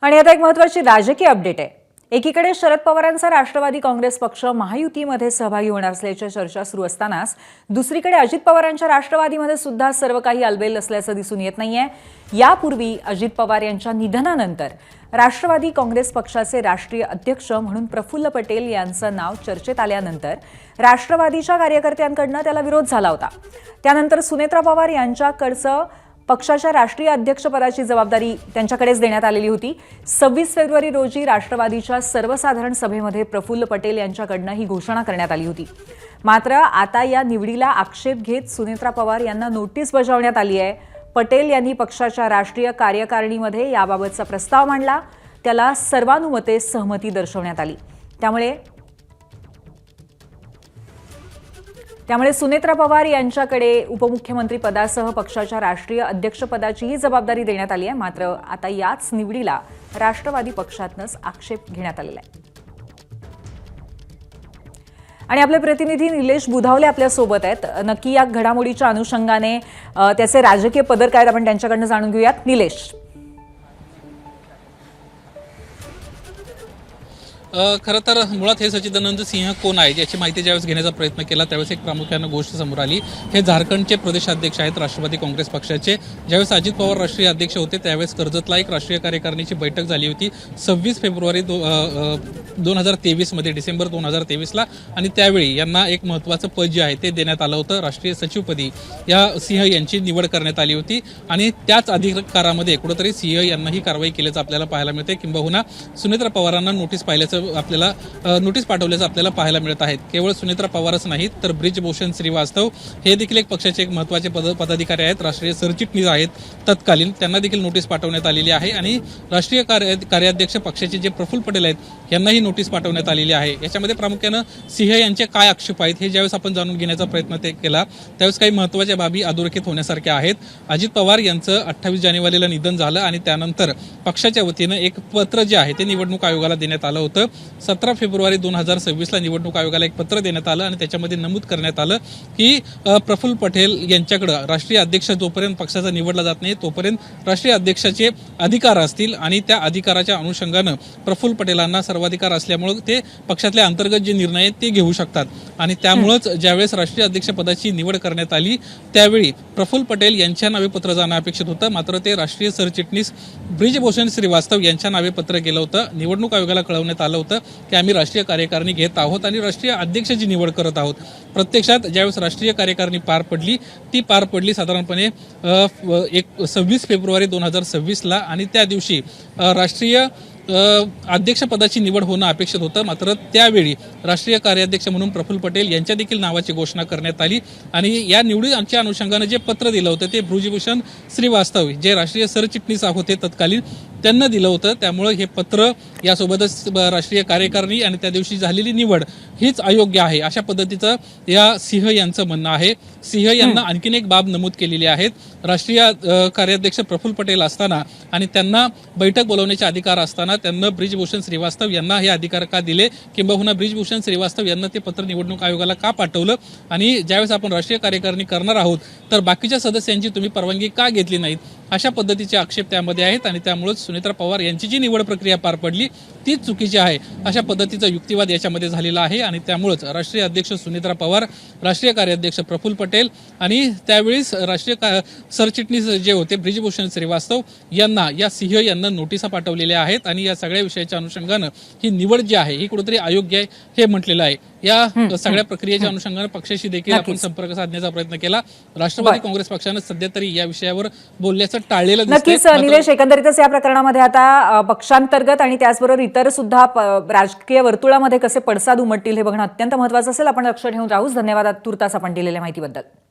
आणि आता एक महत्त्वाची राजकीय अपडेट आहे। एकीकडे शरद पवारांचा राष्ट्रवादी काँग्रेस पक्ष महायुतीमध्ये सहभागी होणार असल्याच्या चर्चा सुरू असतानाच दुसरीकडे अजित पवारांच्या राष्ट्रवादीमध्ये सुद्धा सर्व काही अलबेल असल्याचं दिसून येत नाहीये। यापूर्वी अजित पवार यांच्या निधनानंतर राष्ट्रवादी काँग्रेस पक्षाचे राष्ट्रीय अध्यक्ष म्हणून प्रफुल्ल पटेल यांचं नाव चर्चेत आल्यानंतर राष्ट्रवादीच्या कार्यकर्त्यांकडून त्याला विरोध झाला होता। त्यानंतर सुनेत्रा पवार यांच्याकडचं पक्षाच्या राष्ट्रीय अध्यक्षपदाची जबाबदारी त्यांच्याकडेच देण्यात आलेली होती। 26 फेब्रुवारी रोजी राष्ट्रवादीच्या सर्वसाधारण सभेमध्ये प्रफुल्ल पटेल यांच्याकडून ही घोषणा करण्यात आली होती। मात्र आता या निवडीला आक्षेप घेत सुनेत्रा पवार यांना नोटीस बजावण्यात आली आहे। पटेल यांनी पक्षाच्या राष्ट्रीय कार्यकारिणीमध्ये याबाबतचा प्रस्ताव मांडला, त्याला सर्वानुमते सहमती दर्शवण्यात आली। त्यामुळे सुनेत्रा पवार यांच्याकडे उपमुख्यमंत्री पदासह पक्षाच्या राष्ट्रीय अध्यक्षपदाचीही जबाबदारी देण्यात आली आहे। मात्र आता याच निवडीला राष्ट्रवादी पक्षातनंच आक्षेप घेण्यात आलेला आहे। आणि आपले प्रतिनिधी निलेश बुधावले आपल्या सोबत आहेत। नक्की या घडामोडीच्या अनुषंगाने त्याचे राजकीय पदर काय आपण त्यांच्याकडून जाणून घेऊयात। निलेश, खरं तर मुळात हे सच्चिदानंद सिंह कोण आहेत याची माहिती ज्यावेळेस घेण्याचा प्रयत्न केला त्यावेळेस एक प्रामुख्याने गोष्ट समोर आली। हे झारखंडचे प्रदेशाध्यक्ष आहेत राष्ट्रवादी काँग्रेस पक्षाचे। ज्यावेळेस अजित पवार राष्ट्रीय अध्यक्ष होते त्यावेळेस कर्जतला एक राष्ट्रीय कार्यकारिणीची बैठक झाली होती 26 फेब्रुवारी 2023 मध्ये, डिसेंबर 2023ला। आणि त्यावेळी यांना एक महत्त्वाचं पद जे आहे ते देण्यात आलं होतं। राष्ट्रीय सचिवपदी या सिंह यांची निवड करण्यात आली होती आणि त्याच अधिकारामध्ये कुठेतरी सिंह यांना ही कारवाई केल्याचं आपल्याला पाहायला मिळते। किंबहुना सुनेत्रा पवारांना नोटीस पाठवल्याचं आपल्याला पाहायला मिळत आहे। केवळ सुनेत्रा पवारच नाहीत तर ब्रिजभूषण श्रीवास्तव हे देखील एक पक्षाचे एक महत्त्वाचे पदाधिकारी आहेत, राष्ट्रीय सरचिटणीस आहेत तत्कालीन, त्यांना देखील नोटीस पाठवण्यात आलेली आहे। आणि राष्ट्रीय कार्याध्यक्ष पक्षाचे जे प्रफुल्ल पटेल आहेत यांनाही नोटीस पाठवण्यात आलेली आहे। याच्यामध्ये प्रामुख्यानं सिंह यांचे काय आक्षेप आहेत हे ज्यावेळेस आपण जाणून घेण्याचा प्रयत्न केला त्यावेळेस काही महत्त्वाच्या बाबी अधोरेखित होण्यासारख्या आहेत। अजित पवार यांचं 28 जानेवारीला निधन झालं आणि त्यानंतर पक्षाच्या वतीनं एक पत्र जे आहे ते निवडणूक आयोगाला देण्यात आलं होतं। 17 फेब्रुवारी 2026ला निवडणूक आयोगाला एक पत्र देण्यात आलं आणि त्याच्यामध्ये नमूद करण्यात आलं की प्रफुल्ल पटेल यांच्याकडे राष्ट्रीय अध्यक्ष जोपर्यंत पक्षाचा निवडला जात नाही तोपर्यंत राष्ट्रीय अध्यक्षाचे अधिकार असतील आणि त्या अधिकाराच्या अनुषंगानं प्रफुल्ल पटेलांना सर्वाधिकार असल्यामुळे ते पक्षातल्या अंतर्गत जे निर्णय आहेत ते घेऊ शकतात। आणि त्यामुळेच ज्यावेळेस राष्ट्रीय अध्यक्षपदाची निवड करण्यात आली त्यावेळी प्रफुल्ल पटेल यांच्या नावे पत्र जाणं अपेक्षित होतं, मात्र ते राष्ट्रीय सरचिटणीस ब्रिजभूषण श्रीवास्तव यांच्या नावे पत्र गेलं होतं। निवडणूक आयोगाला कळवण्यात आलं होतं की आम्ही राष्ट्रीय कार्यकारिणी घेत आहोत आणि राष्ट्रीय अध्यक्षाची निवड करत आहोत। प्रत्यक्षात ज्यावेळेस राष्ट्रीय कार्यकारिणी पार पडली साधारणपणे 26 फेब्रुवारी 2026ला आणि त्या दिवशी राष्ट्रीय अध्यक्षपदाची निवड होणं अपेक्षित होतं। मात्र त्यावेळी राष्ट्रीय कार्याध्यक्ष म्हणून प्रफुल्ल पटेल यांच्या देखील नावाची घोषणा करण्यात आली आणि या निवडीच्या अनुषंगानं जे पत्र दिलं होतं ते ब्रिजभूषण श्रीवास्तव जे राष्ट्रीय सरचिटणीस होते तत्कालीन त्यांना दिलं होतं। त्यामुळे हे पत्र यासोबतच राष्ट्रीय कार्यकारिणी आणि त्या दिवशी झालेली निवड हीच अयोग्य आहे अशा पद्धतीचं या सिंह यांचं म्हणणं आहे। सिंह यांना आणखीन एक बाब नमूद केलेली आहेत। राष्ट्रीय कार्याध्यक्ष प्रफुल्ल पटेल असताना आणि त्यांना बैठक बोलवण्याचे अधिकार असताना त्यांना ब्रिजभूषण श्रीवास्तव यांना हे अधिकार का दिले, किंबहुना ब्रिजभूषण श्रीवास्तव यांना ते पत्र निवडणूक आयोगाला का पाठवलं आणि ज्यावेळेस आपण राष्ट्रीय कार्यकारिणी करणार आहोत तर बाकीच्या सदस्यांची तुम्ही परवानगी का घेतली नाहीत अशा पद्धतीचे आक्षेप त्यामध्ये आहेत। आणि त्यामुळेच सुनेत्रा पवार यांची जी निवड प्रक्रिया पार पडली ती चुकीची आहे अशा पद्धतीचा युक्तिवाद याच्यामध्ये झालेला आहे। आणि त्यामुळेच राष्ट्रीय अध्यक्ष सुनेत्रा पवार, राष्ट्रीय कार्याध्यक्ष प्रफुल्ल पटेल आणि त्यावेळेस राष्ट्रीय सरचिटणीस जे होते ब्रिजभूषण श्रीवास्तव यांना या सिंह यांना नोटिसा पाठवलेल्या आहेत आणि या सगळ्या विषयाच्या अनुषंगानं ही निवड जी आहे ही कुठेतरी अयोग्य आहे हे म्हटलेलं आहे। या सगळ्या प्रक्रियेच्या अनुषंगानं पक्षाशी देखील आपण संपर्क साधण्याचा प्रयत्न केला। राष्ट्रवादी काँग्रेस पक्षानं सध्या तरी या विषयावर बोलण्याचं टाळलेलं दिसतंय। नक्कीच निलेश, एकंदरीतच या प्रकरणामध्ये आता पक्षांतर्गत आणि त्याचबरोबर इतर सुद्धा राजकीय वर्तुळामध्ये कसे पडसाद उमटतील हे बघणं अत्यंत महत्त्वाचं असेल। आपण लक्ष ठेवून राहूच। धन्यवाद तुर्तास आपण दिलेल्या माहितीबद्दल।